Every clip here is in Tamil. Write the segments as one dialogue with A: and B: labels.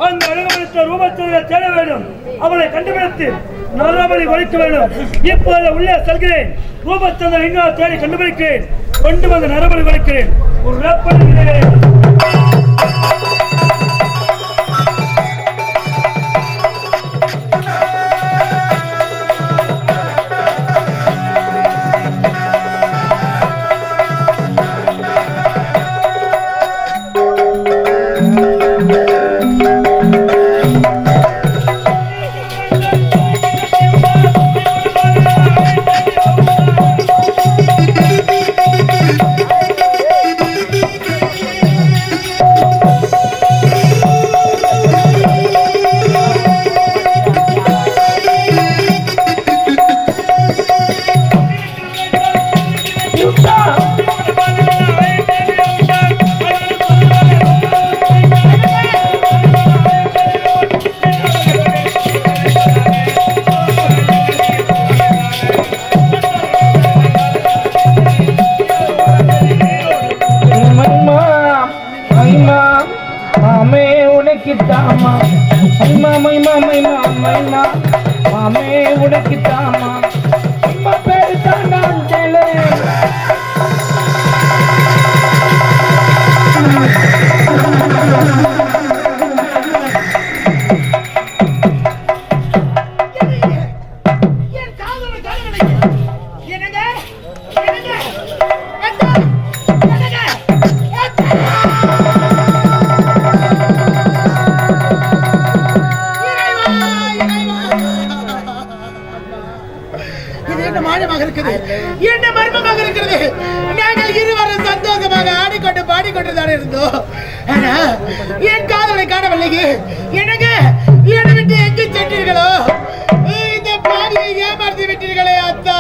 A: அந்த அழகமற்ற ரூபத்தை தேட வேண்டும். அவளை கண்டுபிடித்து நரபலி வலிக்க வேண்டும். இப்போது உள்ளே செல்கிறேன். ரூபச்சந்திரன் இன்னும் தேடி கண்டுபிடிக்கிறேன். கொண்டு வந்து நரபலி வலிக்கிறேன். ஒரு ரப்பனுகிறேன்.
B: என் காதலை காணவில்லையே. எனக்கு என்னை விட்டு எங்கு சென்றீர்களோ? இந்த பாவியை ஏமாற்றி விட்டீர்களே அத்தா.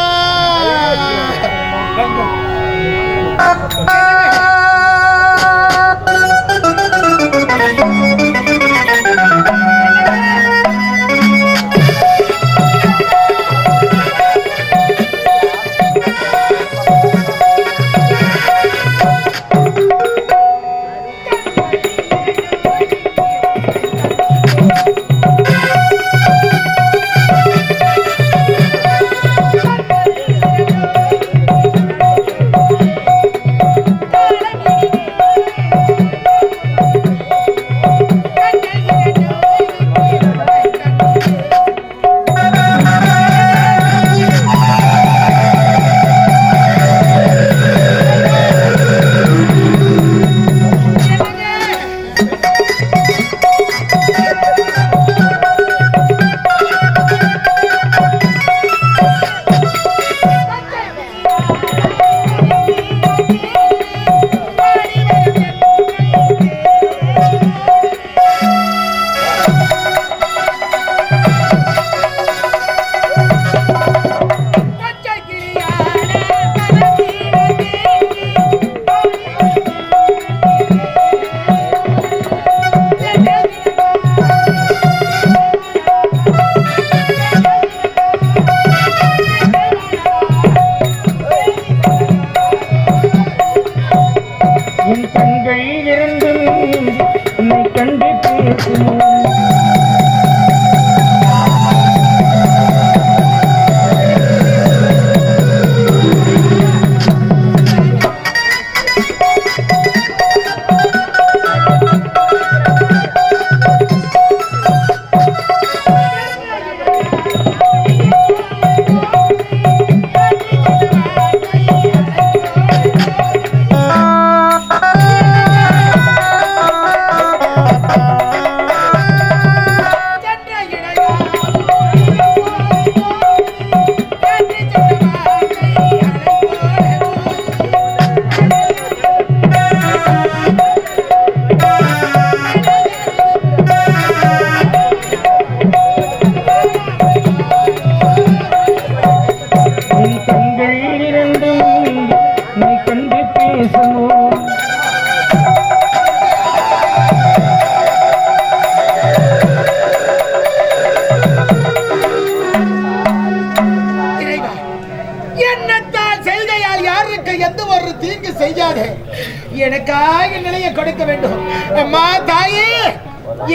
B: எனக்காக நிலையை கொடுக்க வேண்டும். அம்மா தாயே,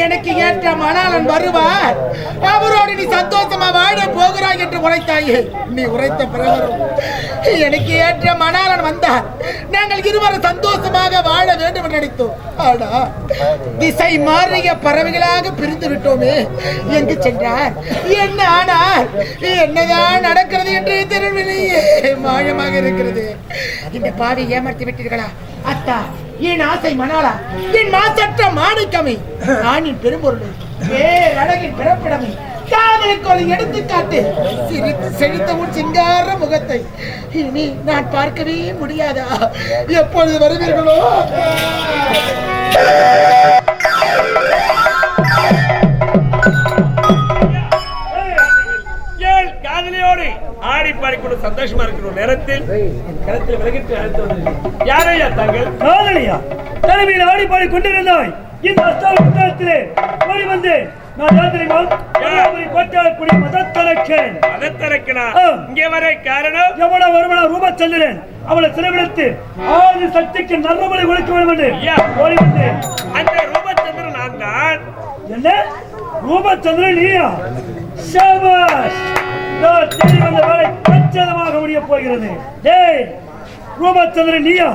B: எனக்கு ஏற்ற மணாளன் வருவார், அவரோடு நீ சந்தோஷமா வாழ போகிறாய் என்று உரைத்தாயே. நீ உரைத்த பிரகாரம் எனக்கு ஏற்ற மணாளன் வந்தார், நாங்கள் இருவரும் சந்தோஷமாக வாழ வேண்டும் என்று நினைத்தோம். ஆனா திசை மாறிய பறவைகளாக பிரிந்து விட்டோமே. எங்கு சென்றார், என்ன ஆனார், என்னதான் நடக்கிறது என்று தெரியவில்லையே. மாயமாக இருக்கிறது. இந்த பாவி ஏமாற்றி விட்டீர்களா அத்தா? என் ஆசை மணாளா, என் மாசற்ற மாணிக்கமே, ஆணின் பெரும்பொருள், பேரழகின் பிறப்பிடமே, காதலுக்கு ஒரு எடுத்துக்காட்டு, சிரித்து செழித்த உன் சிங்கார முகத்தை இனி நான் பார்க்கவே முடியாதா? எப்பொழுது வருவீர்களோ?
C: காதலியோடு ஆடி பாடிக்கொண்டு சந்தோஷமா இருக்கிற நேரத்தில் கருத்தில் விலகிட்டு அழைத்து வந்து யாரையா தாங்கள்?
A: காதலியா? தலைமையில் ஆடி பாடி கொண்டிருந்தாய். இந்த அஸ்தானத்திலே ஓடி வந்து நான் யார் தெரியுமா? கோட்டையாளக்கூடிய மதத்தரக்கன்.
C: மதத்தரக்கனா? இங்கே வர காரணம்?
A: எவன வருவன ரூபச்சந்திரன் அவளை சிறைபிடித்து ஆதி சக்திக்கு நல்லபடி ஒழிக்க வேண்டும் என்று ஓடி வந்து.
C: அந்த ரூபச்சந்திரன் நான் தான்.
A: என்ன ரூபச்சந்திரன் நீயா? ஷாபாஷ், நான் தேடி வந்த வேலை கச்சிதமாக முடிய போகிறது. டேய் ரூபச்சந்திரன் நீயா?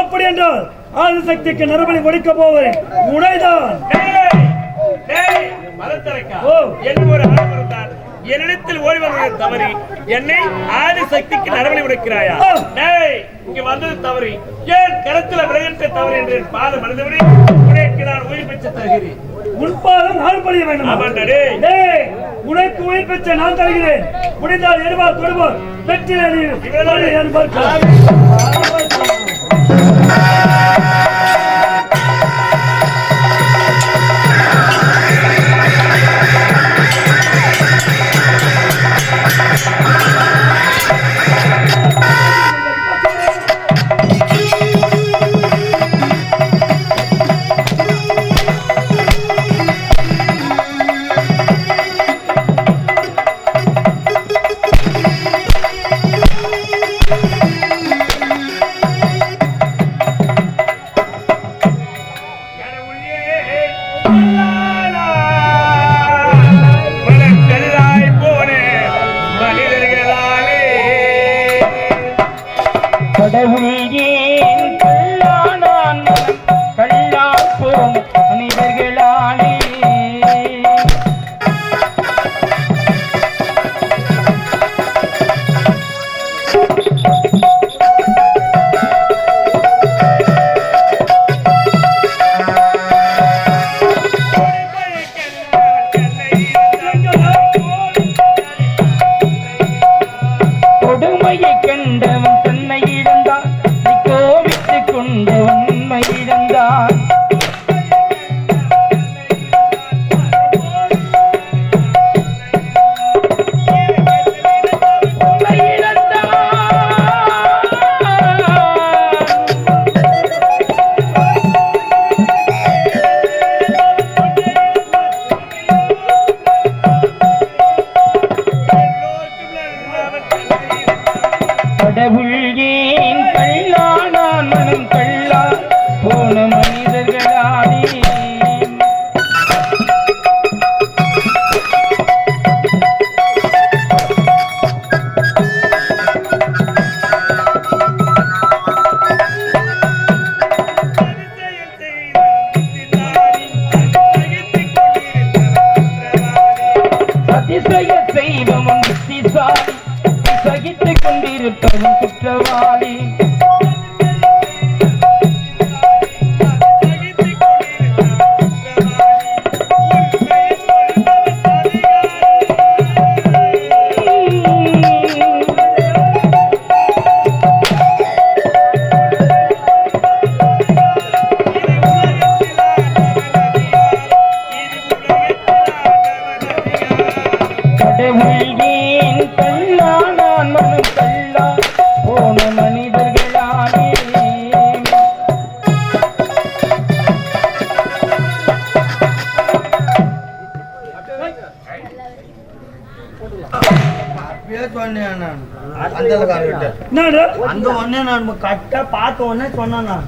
A: அப்படி என்றால் ஆதிசக்திக்கு நரபலி ஒழிக்க போவதை உடைதான்.
C: என்னிடத்தில் ஓடி வருவது தவறி என்னை ஆதிசக்திக்கு நரபலி உடைக்கிறாயா? இங்க வந்தது தவறி, ஏன் கருத்துல விளையாட்டு தவறு என்று பாதம் அடைந்தபடி உனக்கு நான் உயிர் பெற்ற தருகிறேன்.
A: உன்பாதம் நான் பழிய வேண்டும். உனக்கு உயிர் பெற்ற நான் தருகிறேன். முடிந்தால் எருவார் தொடுவோர் வெற்றிலே சகித்துக் கொண்டிருப்பவன் குற்றவாளி.
D: அந்த ஒன்னே நான் கரெக்டா பார்த்த உடனே சொன்னேன்.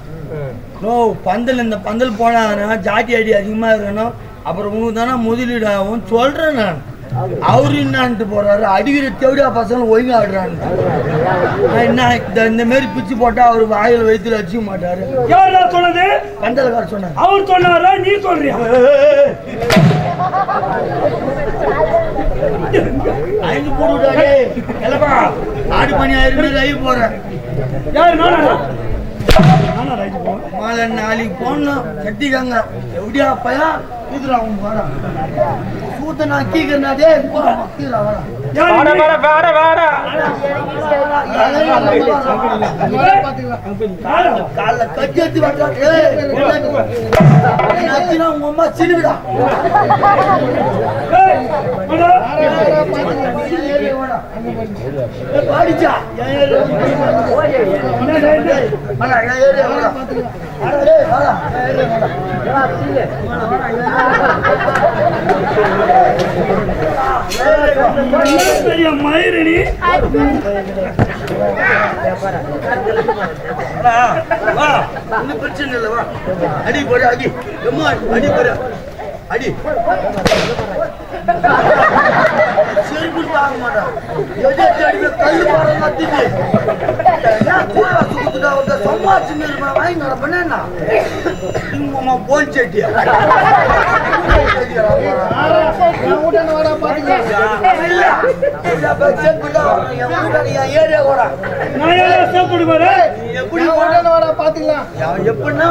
D: பந்தல் இந்த பந்தல் போனாங்கன்னா ஜாட்டி அடி அதிகமா இருக்கணும், அப்புறம் உனக்கு தானே முதலீடு ஆகும் சொல்றேன் நான். அவரு என்னான்ட்டு போறாரு, அடிக்கிற தேவடியா பசங்க ஒழுங்கா ஆடுறான்னு. என்ன இந்த மாதிரி பிச்சு போட்டா அவரு வாயில வயிற்றுல அடிச்சுக்க மாட்டாரு.
A: யாரா சொன்னது?
D: பந்தலக்கார சொன்னார்.
A: அவர் சொன்னாரா நீ சொல்றியா?
D: ஐந்து போட்டு விட்டாரு. எல்லப்பா ஆடு பண்ணி ஆயிரம் லைவ் போறேன்.
A: யாரு நானா? நானா ரைட் போறேன்.
D: மாலை நாளைக்கு போனோம் கட்டிக்காங்க. எப்படியா பையா இதுல அவங்க போறான் சூத்த நான் கீக்கிறனாதே கால கட்டி எடுத்து உங்க அம்மா சிலுவிடா பாடிச்சா
A: மயிரணி
D: பிரச்சனை இல்லவா அடி போட அடி அடி போட அடி செருப்பு தாங்க மாட்டான் கல்லு பாடம் சொம்மா சின்ன வாங்கி நடப்பேன்னா போன் செட்டியா ஏரியா கூட எப்படின்னா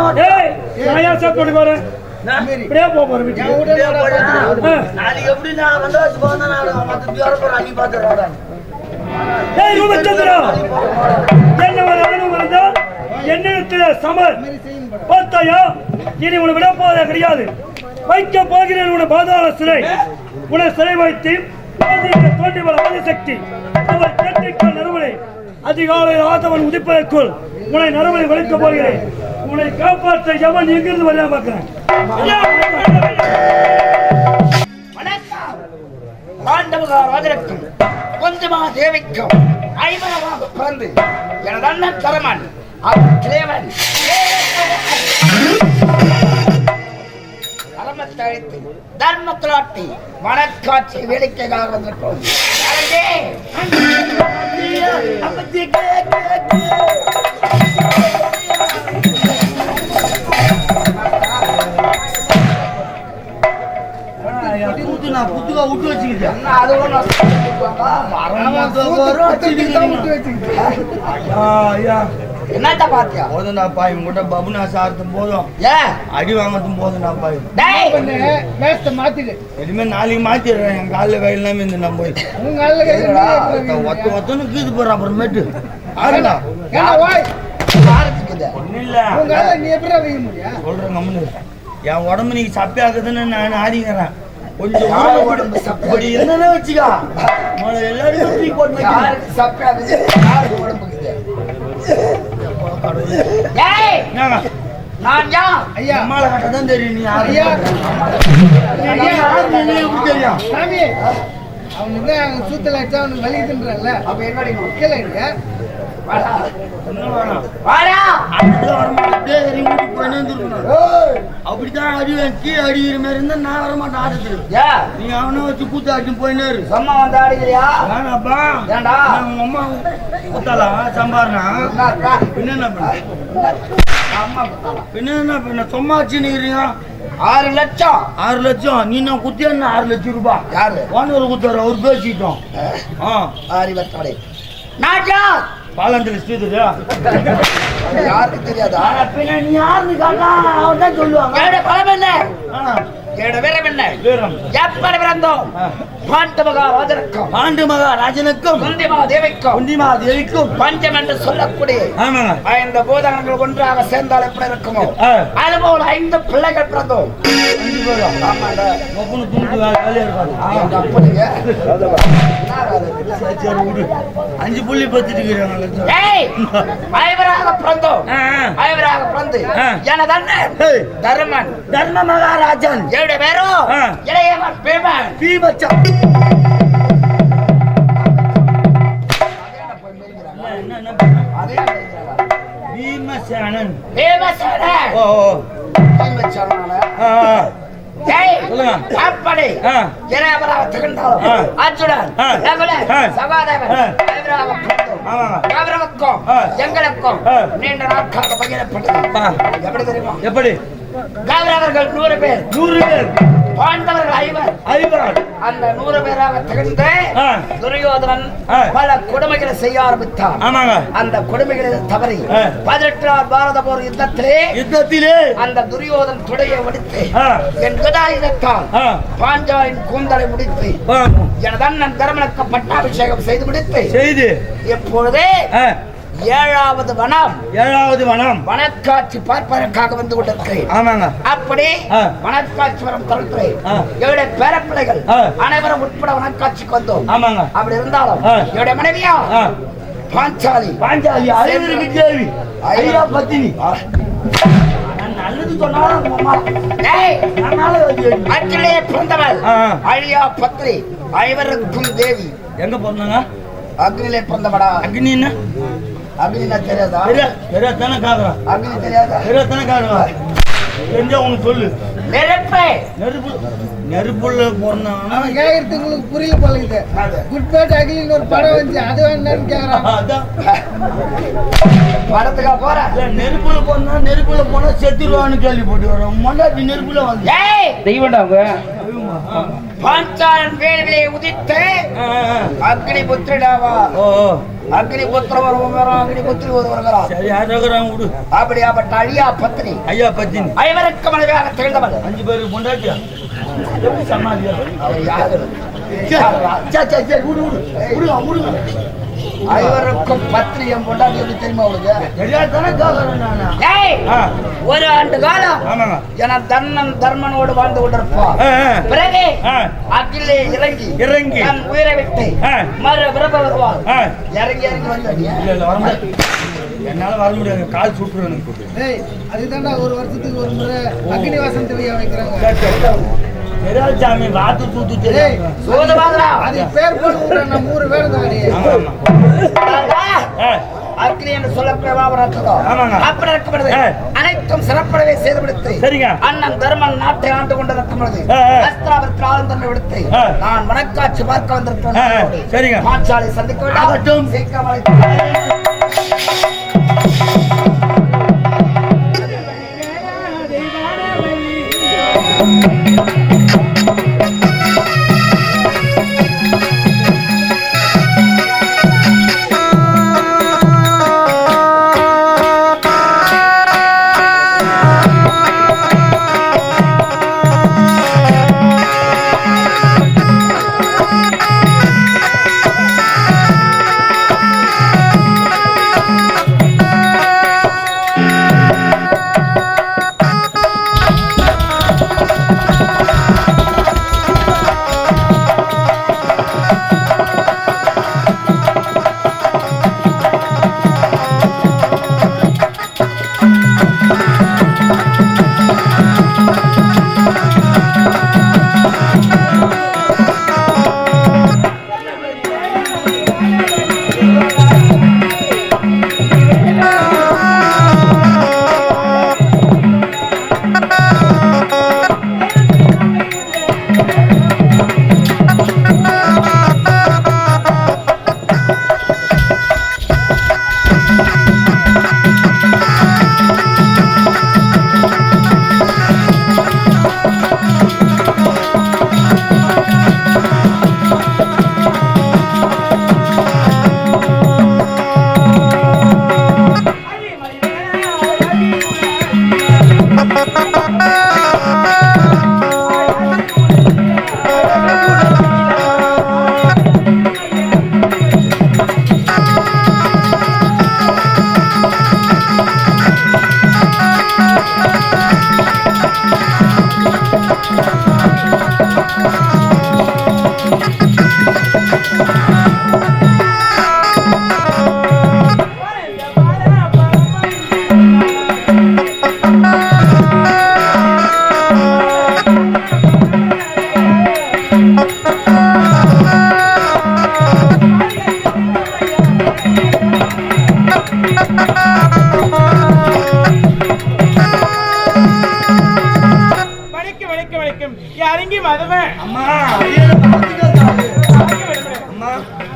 D: நாளைக்கு எப்படி நான் வந்து அன்னி பார்த்துறான்
A: என்னிடத்தில் சமர் பார்த்தாயா? இனி உன்னை விட போவதே கிடையாது. வைக்க போகிறேன் உன பாதாள சிறை. உன்னை சிறை வைத்து தோண்டி வர ஆதிசக்தி அவர் கேட்டிருக்க நறுமலை அதிகாலையில் ஆதவன் உதிப்பதற்குள் உன்னை நறுமலை வலிக்க போகிறேன். உன்னை காப்பாற்ற எவன் எங்கிருந்து வரையா பார்க்கிறேன்.
B: கொஞ்சமா தேவைக்கும் ஐமனமாக பிறந்து எனது அண்ணன் தரமன் தர்மத்தை அழைத்து தர்மத்திலாட்டி மனக்காட்சி வேடிக்கையாக வந்திருக்கிறோம்.
D: புத்துக்கா விட்டு வச்சுக்கிட்டேன்.
B: என்னத்த பாத்தியா
D: போதும்டா பாய் உங்ககிட்ட பபுனா சார்த்தும் போதும் அடி வாங்கத்தும் போதும்டா பாய். இனிமே நாளைக்கு மாத்திடுறேன். என் காலில் கையிலாம இந்த நான் போய் ஒத்தன்னு கீது போறேன். அப்புறமேட்டு ஆறுடா சொல்றேன் கம்முன்னு. என் உடம்பு நீங்க சப்பி ஆகுதுன்னு நான் ஆடிக்கிறேன். கொஞ்சம் அப்படி என்னன்னா வச்சுக்கா எல்லாரும் போட்டு அம்மாவை கட்டதான் தெரியும். நீ தெரியும்
B: அவனுக்கு சூத்தல அவனுக்கு வலிக்குதுன்றல அப்ப என்னடி
D: அப்படித்தான் அடிவேன். கீழே அடிக்கிற மாதிரி இருந்தா நான் வரமாட்டேன் ஆட்டத்துக்கு. நீ அவனை வச்சு கூத்து ஆட்டி போயினாரு.
B: அம்மா வந்து ஆடுகிறியா?
D: வேணாப்பா.
B: ஏண்டா
D: உங்க அம்மா குத்தாலா சம்பாருனா பின்ன என்ன பண்ண பின்ன என்ன பண்ண சும்மா வச்சு நிக்கிறீங்க.
B: 6 லட்சம்
D: 6 லட்சம் நீ நான் குத்தியா 6 லட்சம் ரூபாய்
B: யாரு
D: ஓனர் குத்தாரு. அவர் பேசிட்டோம்.
B: அறிவத்தோட நாட்டா
D: பாலந்தில ஸ்ரீதரா
B: யாருக்கு தெரியாதா?
D: பின்ன நீ யாருன்னு காட்டா அவன் தான் சொல்லுவாங்க.
B: பலம் என்ன வீரம் என்ன
D: வீரம்
B: எப்படி பிறந்தோம்? பாண்டு மகாராஜனுக்கும் குந்திமா தேவிக்கும் பஞ்சம் என்று சொல்லக்கூடிய 5 பூதகங்கள் ஒன்றாக சேர்ந்தால் எப்படி இருக்குமோ அதுபோல் 5 பிள்ளைகள் பிறந்தோம்.
D: 5 புள்ளி பத்திட்டு
B: பிறந்து எனது அண்ணன் தர்மன்
D: தர்ம மகாராஜன்
B: 7 பேரும் இளையவன் பீமன்
D: பீமசேனன்
B: ஏய்,
D: சொல்லுங்க.
B: அப்படி
D: ஆ.
B: இளையவராக திகழ்ந்தாலும்
D: ஆ.
B: அர்ஜுனன்,
D: ஆ.
B: நகுலன்,
D: ஆ.
B: சகாதேவன்,
D: ஆ.
B: இவராக பிறந்தோம்.
D: ஆமாங்க.
B: அவர்களுக்கும்
D: ஆ.
B: எங்களுக்கும்
D: ஆ.
B: நீண்ட நாட்களாக பகிரப்பட்டது.
D: ஆ.
B: எப்படி தெரியுமா?
D: எப்படி
B: கௌரவர்கள் 100 பேர்,
D: 100 பேர்
B: பாண்டவர்கள் 5
D: ஐவர்
B: அந்த 100 பேராக திகழ்ந்து
D: ஆ.
B: துரியோதனன்
D: ஆ.
B: பல கொடுமைகளை செய்ய ஆரம்பித்தான்.
D: ஆமாங்க.
B: அந்த கொடுமைகளை தவறி
D: ஆ.
B: 18ஆம் பாரத போர்
D: யுத்தத்திலே
B: அந்த துரியோதன் துடையை முடித்து
D: ஆ.
B: என் கதாயுதத்தால்
D: ஆ.
B: பாஞ்சாலின் கூந்தலை முடித்து
D: ஆ.
B: எனது அண்ணன் தர்மனுக்கு பட்டாபிஷேகம் செய்து முடித்து
D: செய்து
B: இப்பொழுதே
D: ஆ.
B: 7வது வனம்
D: 7வது வனம்
B: வனக்காட்சி பார்ப்பதற்காக வந்து கொண்டிருக்கிறேன்.
D: ஆமாங்க.
B: அப்படி
D: ஆ.
B: வனக்காட்சி வரம் தருகிறேன்.
D: ஆ.
B: என்னுடைய பேரப்பிள்ளைகள்
D: ஆ.
B: அனைவரும் உட்பட வனக்காட்சிக்கு வந்தோம்.
D: ஆமாங்க.
B: அப்படி இருந்தாலும்
D: ஆ.
B: என்னுடைய மனைவியா
D: ஆ.
B: பாஞ்சாலி
D: பாஞ்சாலி ஐவருக்கு தேவி ஐயா பத்தினி நான் நல்லது சொன்னாலும் உங்க அம்மா.
B: ஏய்,
D: அதனால அது
B: அக்கிலே பிறந்தவள்
D: ஆ.
B: அழியா பத்ரி ஐவருக்கும் தேவி.
D: எங்க பிறந்தாங்க?
B: அக்னிலே பிறந்தவடா.
D: அக்னி என்ன?
B: அக்னினா தெரியாதா?
D: தானே காக்குறான்.
B: அக்னி தெரியாதா?
D: தானே காக்குறான். தெரிஞ்சா உனக்கு சொல்லு.
B: நெருப்பு.
D: நெருப்புள்ள பிறந்தாங்கன்னா
E: அவன் கேட்கறது உங்களுக்கு புரியல போல இது. குட் பேட் அகிலின்னு ஒரு படம் வந்துச்சு, அது வேணும்னு கேக்குறான்.
D: அதான்
B: படத்துக்கா போற?
D: நெருப்புல போனா செத்துருவான்னு கேள்விப்பட்டு வரோம். மொண்டாட்டி நெருப்புல வந்து
B: ஏய், பாஞ்சாலன் வேள்வியை உதித்து அக்னி புத்திரடாவா.
D: ஓ
B: அக்னி புத்திரம் வருவான், அக்னி புத்திரி வருகிறான்.
D: சரி யாராவது விடு.
B: அப்படியாப்பட்ட அழியா பத்னி
D: ஐயா பத்தினி
B: ஐவருக்கு மனைவியாக திகழ்ந்தவள்.
D: 5 பேருக்கு பொண்டாட்டியா? எப்படி சமாளியா?
B: அவள் யாரு?
D: சரி விடு விடு விடுங்க விடுங்க.
B: ஐவருக்கும் பத்னி என் பொண்டாட்டி எப்படி தெரியுமா அவளுக்கு?
D: தெரியாதானே காக்குறேன் நானா?
B: ஏய்,
D: ஆ.
B: 1 ஆண்டு காலம்
D: ஆமாங்க.
B: என தர்மனோடு வாழ்ந்து கொண்டிருப்பான்.
D: ஆ, ஆ.
B: பிறகு
D: ஆ.
B: அகிலே இறங்கி
D: இறங்கி
B: தன் உயிரை விட்டு
D: ஆ.
B: மறு பிறப்பு வருவாள்.
D: ஆ.
B: இறங்கி வந்தடியா?
D: இல்ல வர முடியாது. என்னால வர முடியாது. கால் சுட்டுரும் எனக்கு.
E: ஏய், அதுதான்டா ஒரு வருஷத்துக்கு ஒரு முறை அக்னி வாசம் தெரிய வைக்கிறாங்க.
D: தெரியாது சாமி. வாத்து தூத்து
E: ஏய்,
D: தெரியாது.
B: சோதபாதரா,
E: அது பேர் போட்டு நம்ம ஊரு வேலை தானே.
D: ஆமா ஆமா. ஆ.
B: அக்னி என்று சொல்லக்கூடிய
D: ஆமாங்க.
B: அப்படி இருக்கப்படுது.
D: ஆ.
B: அனைத்தும் சிறப்படவே செய்து விடுத்து
D: சரிங்க.
B: அண்ணன் தர்மன் நாட்டை ஆண்டு கொண்டிருக்கும் பொழுது
D: ஆ, ஆ.
B: அஸ்திராபுரத்தில் ஆளுந்தன்மை விடுத்து
D: ஆ.
B: நான் வனக்காட்சி பார்க்க
D: ஆ, ஆ.
B: வந்திருக்கிறேன்.
D: சரிங்க.
B: பாஞ்சாலி சந்திக்க வேண்டாம்.
D: ஆகட்டும்.
B: சீக்கிரம் அழைத்து
D: அம்மா ஐயரை பார்த்துக்கோ அம்மா.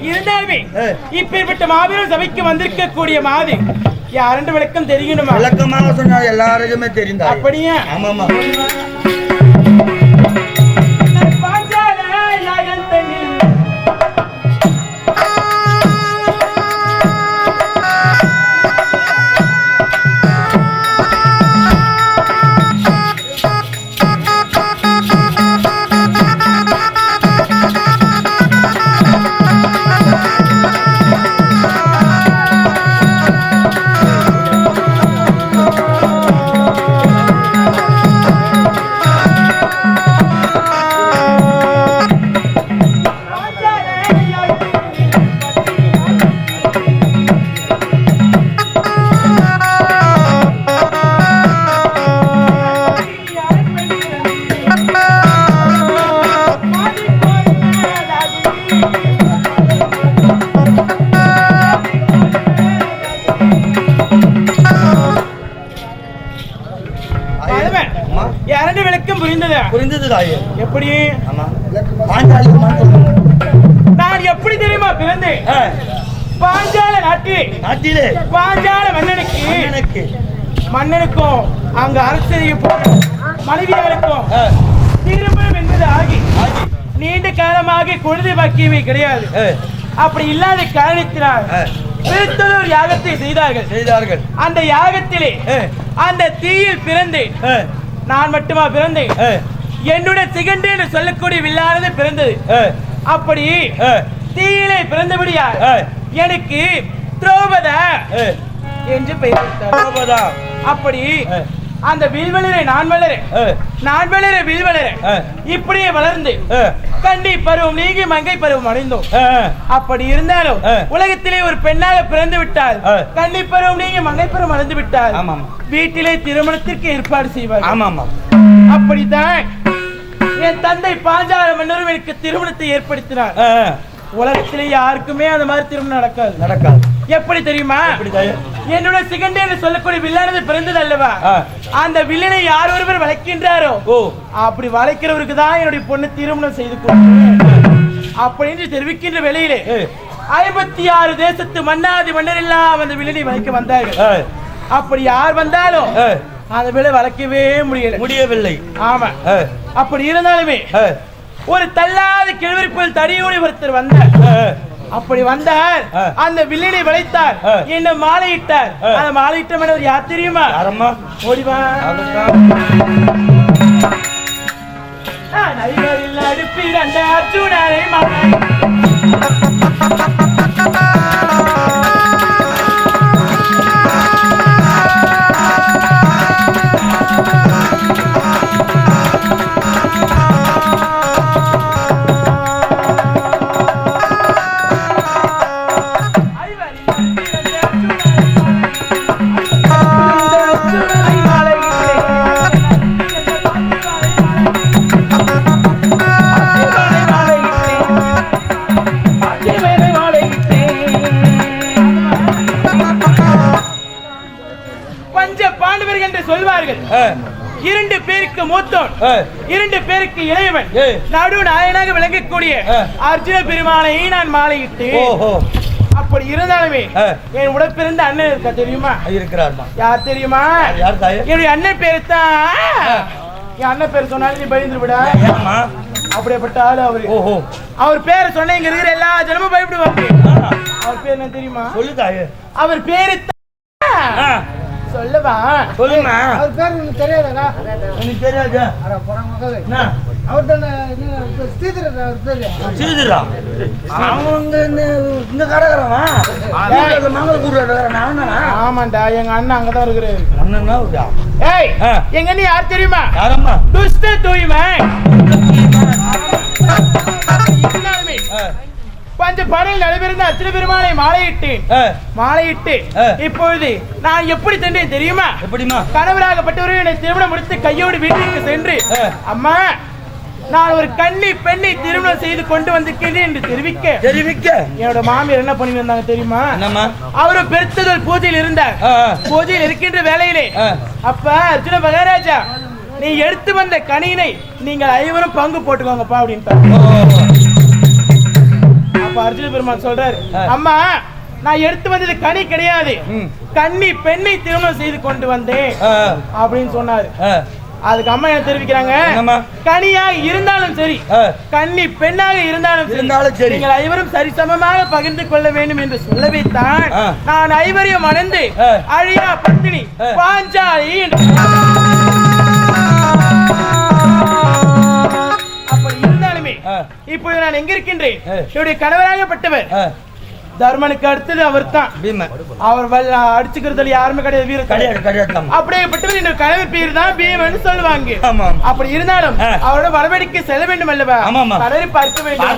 B: இருந்தாலுமே
D: ஏய்.
B: இப்பேற்பட்ட மாபெரும் சபைக்கு வந்திருக்கக்கூடிய மாது யாரென்று விளக்கம் தெரியணுமா?
D: விளக்கமாக சொன்னா எல்லாருக்குமே தெரிந்தா.
B: அப்படியே
D: ஆமாமா.
B: யாரென்று விளக்கம் புரிந்ததா?
D: புரிந்தது தாயே.
B: எப்படி?
D: ஆமா. பாஞ்சாலி
B: நான் எப்படி தெரியுமா பிறந்தேன்? பாஞ்சால நாட்டிலே பாஞ்சால மன்னனுக்கு மன்னனுக்கும் அங்க அரசரையும் மனைவியாருக்கும் திருமணம் என்பது ஆகி நீண்ட காலமாக குழந்தை பாக்கியமே கிடையாது. அப்படி இல்லாத காரணத்தினால் பெருத்தொரு யாகத்தை செய்தார்கள். அந்த யாகத்திலே அந்த தீயில் பிறந்தேன். நான் மட்டுமா பிறந்தேன்? என்னுடைய சிகண்டு என்று சொல்லக்கூடிய வில்லானது பிறந்தது. அப்படி தீயிலே பிறந்தபடியா எனக்கு திரௌபதா என்று பெயர். அப்படி அந்த வில்வளரை நான் வளர வில்வளர இப்படியே வளர்ந்து கண்டி பருவம் நீங்கி மங்கை பருவம் அடைந்தோம். அப்படி இருந்தாலும் உலகத்திலே ஒரு பெண்ணாக பிறந்து விட்டால் கண்டி பருவம் நீங்கி மங்கை பருவம் அடைந்து விட்டால் வீட்டிலே திருமணத்திற்கு ஏற்பாடு செய்வார். அப்படித்தான் என் தந்தை பாஞ்சால மன்னரும் எனக்கு திருமணத்தை ஏற்படுத்தினார். உலகத்திலே யாருக்குமே அந்த மாதிரி திருமணம் நடக்காது. எப்படி தெரியுமா? என்னோட சிகண்டு என்று சொல்லக்கூடிய வில்லானது பிறந்தது அல்லவா? அந்த வில்லனை யார் ஒருவர் வளைக்கின்றாரோ அப்படி வளைக்கிறவருக்கு தான் என்னுடைய பொண்ணு திருமணம் செய்து அப்படின்னு தெரிவிக்கின்ற வேளையிலே 56 தேசத்து மன்னாதி மன்னர் எல்லாம் அந்த வில்லனை வளைக்க வந்தார்கள். அப்படி யார் வந்தாலும் அந்த விலை வளைக்கவே முடியவில்லை. ஆமா. அப்படி இருந்தாலுமே ஒரு தள்ளாத கிழவருக்குள் தடியோடு ஒருத்தர் வந்தார். அப்படி வந்தார், அந்த வில்லினை வளைத்தார், என்ன மாலையிட்டார். அந்த மாலையிட்ட மனிதர் யார் தெரியுமா? ஓடிவா. அடுப்பில் அந்த அர்ஜுனரை மாலை சொல்வார்கள். 2 பேருக்கு மூத்தோன், 2 பேருக்கு இளையவன், நடு நாயனாக விளங்கக்கூடிய அர்ஜுன பெருமானை நான் மாலையிட்டு. அப்படி இருந்தாலுமே என் உடப்பிறந்த அண்ணன் இருக்கா தெரியுமா? யார் தெரியுமா? என்னுடைய அண்ணன் பேரு தான். என் அண்ணன் பேர் சொன்னாலும் நீ பயந்து விட. அப்படியேப்பட்ட ஆளு அவரு. அவர் பேரை சொன்ன இங்க இருக்கிற எல்லா ஜனமும் பயப்படுவாங்க. அவர் பேர் என்ன தெரியுமா? அவர் பேரு சொல்லவா?
E: சொல்லுமா. அவர் பேர் எனக்கு தெரியாதா?
D: எனக்கு தெரியாது.
E: அட போறாங்க. அவர் தான ஸ்ரீதரன். அவர் பேரு
D: ஸ்ரீதரா. அவங்க இந்த கரகரமா மங்கள கூடுறாங்க.
B: ஆமாண்டா, எங்க அண்ணன் அங்கதான் இருக்கிறாரு.
D: அண்ணனா?
B: ஏய், எங்க அண்ணன் யார் தெரியுமா?
D: யாரம்மா?
B: துஷ்ட தூய்மை. பஞ்ச பாடல் நடைபெறுந்த அர்ஜுன பெருமானை மாலையிட்டு இப்பொழுது நான் எப்படி சென்றேன் தெரியுமா?
D: எப்படிமா?
B: கணவராகப்பட்டவரை என்னை திருமணம் முடித்து கையோடு வீட்டிற்கு சென்று, அம்மா நான் ஒரு கன்னி பெண்ணை திருமணம் செய்து கொண்டு வந்திருக்கிறேன் என்று தெரிவிக்க என்னோட மாமியார் என்ன பண்ணி வந்தாங்க தெரியுமா? அவரு பெருத்துதல் பூஜையில் இருந்தார். பூஜையில் இருக்கின்ற வேலையிலே அப்ப அர்ஜுன மகாராஜா நீ எடுத்து வந்த கனியினை நீங்கள் ஐவரும் பங்கு போட்டுக்கோங்கப்பா அப்படின்ட்டு. அப்ப அர்ஜுன பெருமான் சொல்றாரு, அம்மா நான் எடுத்து வந்தது கனி கிடையாது, கன்னி பெண்ணை திருமணம் செய்து கொண்டு வந்தேன் அப்படின்னு சொன்னாரு. அதுக்கு அம்மா என்ன தெரிவிக்கிறாங்க, கனியாக இருந்தாலும் சரி கன்னி பெண்ணாக இருந்தாலும் சரி நீங்கள் ஐவரும் சரிசமமாக பகிர்ந்து கொள்ள வேண்டும் என்று சொல்லவே தான் நான் ஐவரையும் மணந்து அழியா பத்தினி பாஞ்சாலி என்று. அப்படி இருந்தாலுமே இப்பொழுது நான் எங்க இருக்கின்றேன், என்னுடைய கணவராகப்பட்டவர் தர்மனுக்கு அடுத்தது அவர் தான் பீமன். அவர் அடிச்சுக்கிறதுல யாருமே கிடையாது, வீரர் கிடையாது. அப்படியேப்பட்டவர் இந்த கணவர் பேர் தான் பீமன் சொல்லுவாங்க. அப்படி இருந்தாலும் அவரோட வரவேடிக்கை செல்ல வேண்டும் அல்லவா, கடலை பார்க்க வேண்டும்.